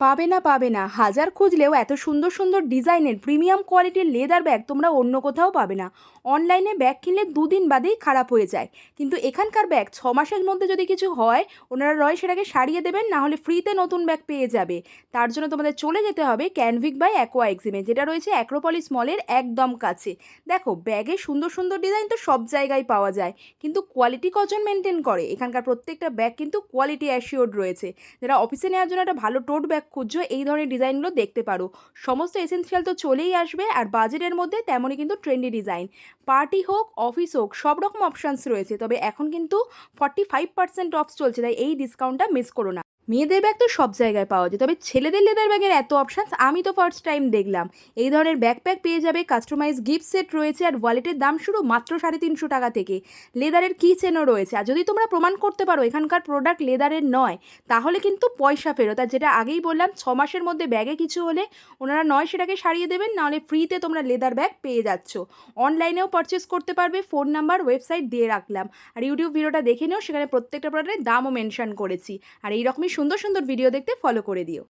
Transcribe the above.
পাবে না হাজার খুঁজলেও এত সুন্দর সুন্দর ডিজাইনের প্রিমিয়াম কোয়ালিটির লেদার ব্যাগ তোমরা অন্য কোথাও পাবে না। অনলাইনে ব্যাগ কিনলে দুদিন বাদেই খারাপ হয়ে যায়, কিন্তু এখানকার ব্যাগ 6 মাসের মধ্যে যদি কিছু হয় ওনারা রয় সেটাকে সারিয়ে দেবেন, না হলে ফ্রিতে নতুন ব্যাগ পেয়ে যাবে। তার জন্য তোমাদের চলে যেতে হবে ক্যানভিক বাই অ্যাকোয়া এক্সিমে, যেটা রয়েছে অ্যাক্রোপলিস মলের একদম কাছে। দেখো ব্যাগে সুন্দর সুন্দর ডিজাইন তো সব জায়গায় পাওয়া যায়, কিন্তু কোয়ালিটি কজন মেনটেন করে? এখানকার প্রত্যেকটা ব্যাগ কিন্তু কোয়ালিটি অ্যাসিওর্ড রয়েছে। যারা অফিসে নেওয়ার জন্য একটা ভালো টোট ব্যাগ খুঁজছো এই ধরনের ডিজাইনগুলো দেখতে পারো। সমস্ত এসেনশিয়াল তো চলেই আসবে, আর বাজেটের মধ্যে তেমনই কিন্তু ট্রেন্ডি ডিজাইন। পার্টি হোক অফিস হোক সব রকম অপশানস রয়েছে, তবে এখন কিন্তু 45% অফ চলছে, তাই এই ডিসকাউন্টটা মিস করো না। মেয়েদের ব্যাগ তো সব জায়গায় পাওয়া যায়, তবে ছেলেদের লেদার ব্যাগের এত অপশানস আমি তো ফার্স্ট টাইম দেখলাম। এই ধরনের ব্যাকপ্যাক পেয়ে যাবে, কাস্টমাইজ গিফট সেট রয়েছে, আর ওয়ালেটের দাম শুরু মাত্র 350 টাকা থেকে। লেদারের কি চেনও রয়েছে, আর যদি তোমরা প্রমাণ করতে পারো এখানকার প্রোডাক্ট লেদারের নয়, তাহলে কিন্তু পয়সা ফেরত। আর যেটা আগেই বললাম 6 মাসের মধ্যে ব্যাগে কিছু হলে ওনারা নয় সেটাকে সারিয়ে দেবেন, নাহলে ফ্রিতে তোমরা লেদার ব্যাগ পেয়ে যাচ্ছ। অনলাইনেও পারচেস করতে পারবে, ফোন নাম্বার ওয়েবসাইট দিয়ে রাখলাম। আর ইউটিউব ভিডিওটা দেখে নিও, সেখানে প্রত্যেকটা প্রোডাক্টের দামও মেনশন করেছি। আর এইরকমই সুন্দর সুন্দর ভিডিও দেখতে ফলো করে দিও।